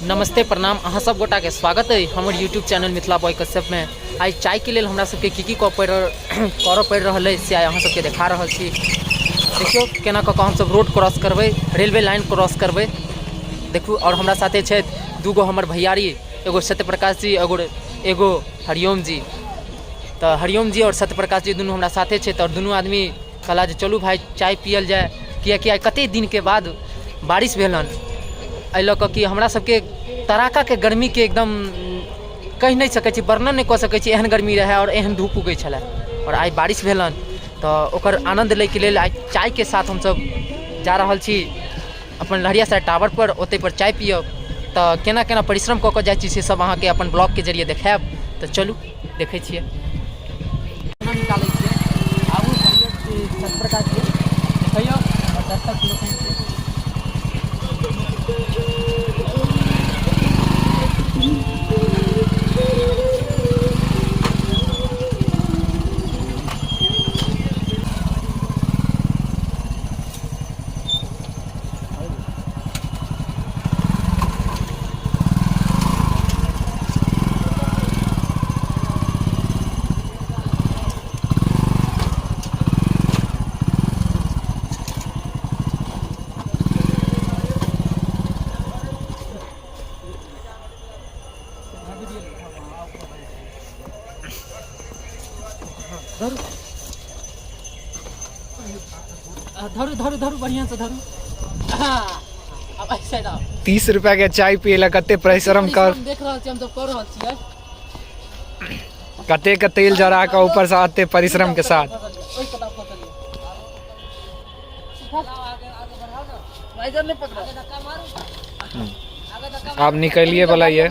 नमस्ते प्रणाम अहाँ सब गोटा के स्वागत है हमर YouTube channel Mithila boy Kashyap में। आज चाय के लिए हमरा सबके की करऽ पड़ि रहल है से अहाँ सबके देखा रहल छी। देखियो केना कऽ हम सब रोड क्रॉस करबै, रेलवे लाइन क्रॉस करबै। देखू और हमरा साथे छै दूगो हमर भैयारी, एगो सत्यप्रकाश जी एगो हरिओम जी। तो हरिओम जी और सत्यप्रकाश जी दुनू हमरा साथे छै। तो दुनू आदमी कहला जे चलू भाई चाय पियल जाए, कियाकि आइ कते दिन के बाद बारिश भेलन। एहि लऽ कऽ कि हमरा सबके तड़ाका के गर्मी के एकदम कहि नहीं सकै छी, वर्णन नहीं कऽ सकै छी। एहन गर्मी रहे और एहन धूप उगै छलै और आइ बारिश भेलन। तो ओकर आनंद लै के लेल आइ चाय के साथ हम सब जा रहल छी अपन लहरिया साइड टावर पर, ओतै पर चाय पियब। तो केना केना परिश्रम कऽ जाइ छी से सब अहाँ के अपन ब्लॉग के जरिए देखायब। तो चलू देखै छियै। निकालै छियै आबू सत्यप्रकाश जी देखियौ और दर्शक लोकनि के धरू धरू धरू बढ़िया से धरू। अब ऐसे ना 30 रुपया के चाय पियला कते परिश्रम कर देख रहल छी, हम सब कर रहल छियै। कते के तेल जरा के ऊपर से आते परिश्रम के साथ। आप निकलिए वाला ये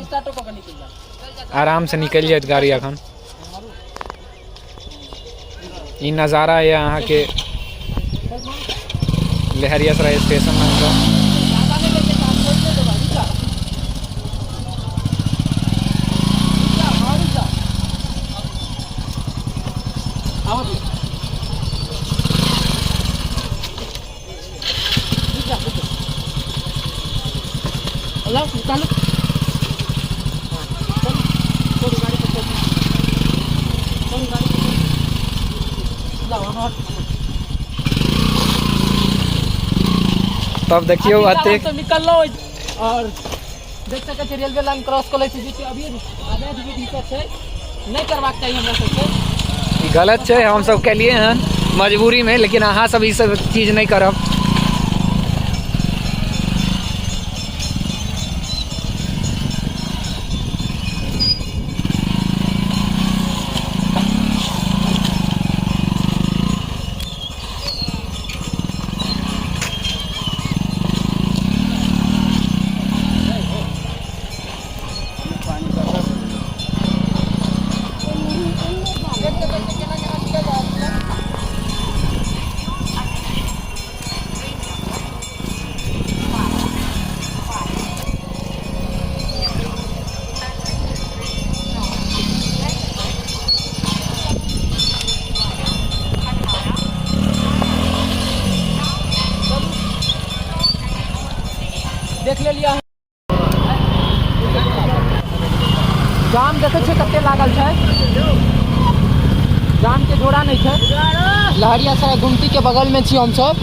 आराम से निकलिए गाड़ी अखन। ये नज़ारा है यहाँ के लहरियासराय स्टेशन में। तब देखियो आते तो निकल लो और देख सके छी रेलवे लाइन क्रॉस कर लै छी। जे अभी आधा दिक्कत छै, नहीं करबाक चाहिए हमरा सबके। गलत है, हम सब के लिए हैं मजबूरी में, लेकिन अहाँ सब ई सब चीज नहीं करब। देख लिया जाम देखे छे कते लागल छै। जाम के जोड़ा नहीं छै। लहरियासराय गुमती के बगल में छी हम सब।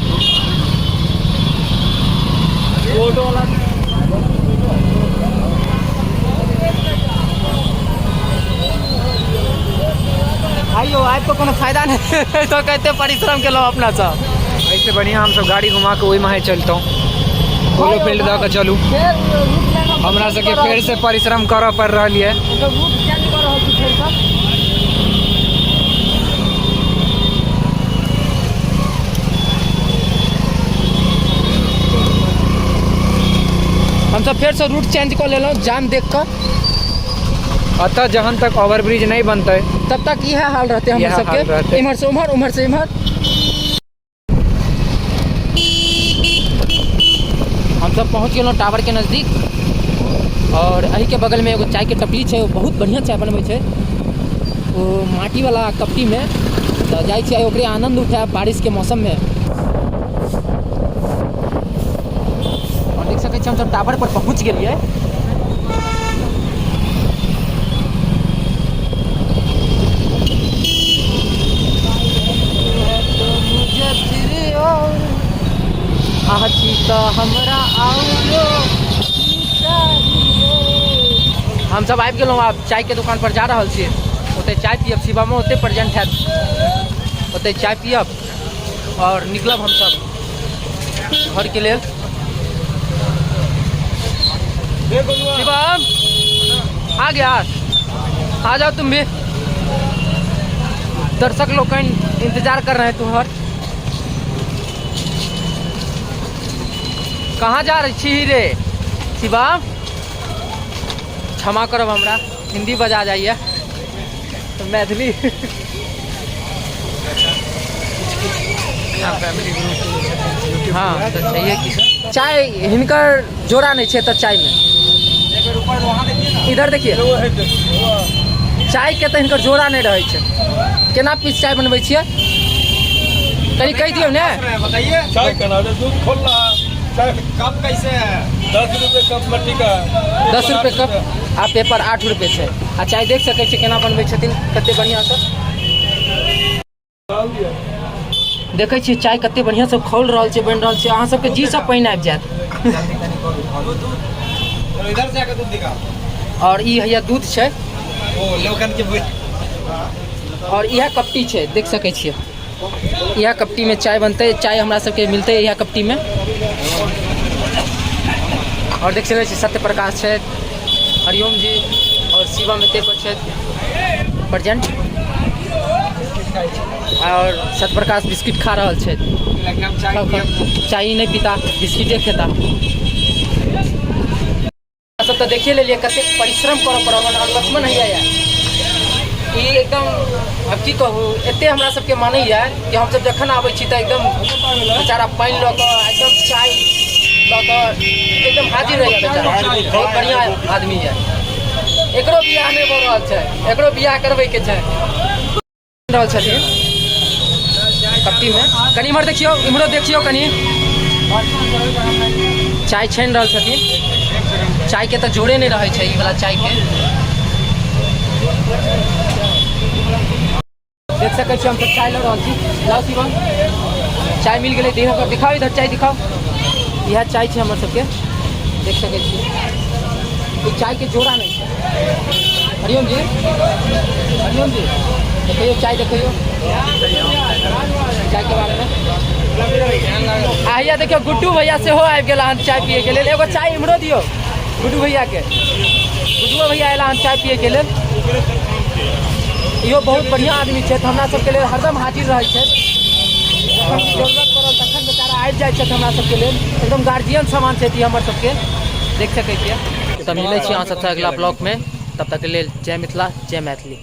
आइयो आज तो कोनो फायदा नहीं तो कहते परिश्रम के लो अपना सब। ऐसे बढ़िया हम सब गाड़ी घुमा के वही में चलता हूँ। पोलो फील्ड दऽ के चलू। हमरा सबके फेर से परिश्रम करऽ पड़ रही है। हम सब फिर से रूट चेंज कर लेलहुँ जाम देख कर। अतः जहन तक ओवरब्रिज नहीं बनते तब तक यह हाल रहते हम सबके, इमहर से उमहर उमहर से इमहर। हम सब पहुँच गए टावर के नज़दीक और अही के बगल में एगो चाय के टपली है। वो बहुत बढ़िया चाय बनबै छै, वो माटी वाला कपटी में। तो जाइ छी ओकरे आनंद उठाए बारिश के मौसम में। और देख सकै छी हम सब टावर पर पहुँच गेलिए। तो हमरा आओ। हम सब आबि गेलहुँ आब चाय के दुकान पर जा रहल छी। ओते चाय पियब, शिवमो ओते प्रेजेंट हैत, ओते चाय पियब और निकलब हम सब घर के लिए। शिवम आ गया, आ जाओ तुम भी। दर्शक लोग का इंतजार कर रहे हैं तुम्हार। कहाँ जा रही छी रे शिवम? क्षमा करब हमरा, हिंदी बजा जाइए तो मैथिली। हाँ तो चाहिए कि चाय हिनकर जोड़ा नहीं है तो चाय में इधर देखिए चाय के तो हिनकर जोड़ा नहीं रहे छै। केना पीस चाय बनबै छियै कनी कह दियो ने। बताइए चाय का नाम दूध खोल रहा चाय कप कैसे है? 10 रुपए कप मट्टी का 10 रुपए कप आ पेपर 8 रुपए छै। आ चाय देख सकै छी केना बनबै छथिन, कते बढ़िया से देखै छी चाय कते बढ़िया से खोल रहल छै, बन रहल छै। अहाँ सबके जी सब पानी आबि जायत। इधर से आके दूध दिखा। और ई हैया दूध छै ओ लोकन के और यह कपटी छै, देख सकै छियै। यह कपटी में चाय बनते, चाय हमरा सबके मिलते यह कपटी में। और देख सकै छी सत्य प्रकाश छै, हरिओम जी और शिवम एते पर छै प्रेजेंट। और सत्य प्रकाश बिस्किट खा रहल छै। चाय नहीं पीता, बिस्किटे खेता। सब तो देखिए ले लिए कते परिश्रम करऽ पड़ल। लक्ष्मण हैया ई एकदम अब की कहूँ एते हमरा सबके मानैया कि हम सब जखन आबै छी त एकदम बेचारा पानी लऽ कऽ एकदम चाय लऽ कऽ एकदम हाजिर रहैया बेचारा। बहुत बढ़िया आदमी है। एकरो बियाह नहीं भऽ रहल छै, एकरो बियाह करबै के छै। रहल छथिन कपटी में, कनी इम्हर देखियो, इम्हरो देखियो कनी चाय छानि रहल छथिन। चाय के तो जोड़े नहीं रहे छै ई वाला चाय के। देख सकै छी हम सब चाय लऽ रहल छी। लाओ शिवम चाय मिल गेलै, देह पर दिखाओ, इधर चाय दिखाओ। यह चाय छै हमर सबके, देख सकै छी। ई चाय के जोड़ा नहीं छै। हरिओम जी, हरिओम जी देखियो चाय, देखियो चाय के बारे में। आइया देखियो गुड्डू भैया से हो आबि गेला हन चाय पिए के लेल। एगो चाय इम्हरो दियो गुड्डू भैया के। गुड्डू भैया अयला हन चाय पिए के लेल। इहो बहुत बढ़िया आदमी छै, हमरा सबके लेल हरदम हाजिर रहै छै। जरूरत पड़ल तखन बेचारा आबि जाइ छै हमरा सबके लेल। एकदम गार्जियन सामान छै हमर सबके, देख सकै छियै। तऽ मिलै छी अहाँ सबसँ अगला ब्लॉग में। तब तक के लेल जय मिथिला, जय मैथिली।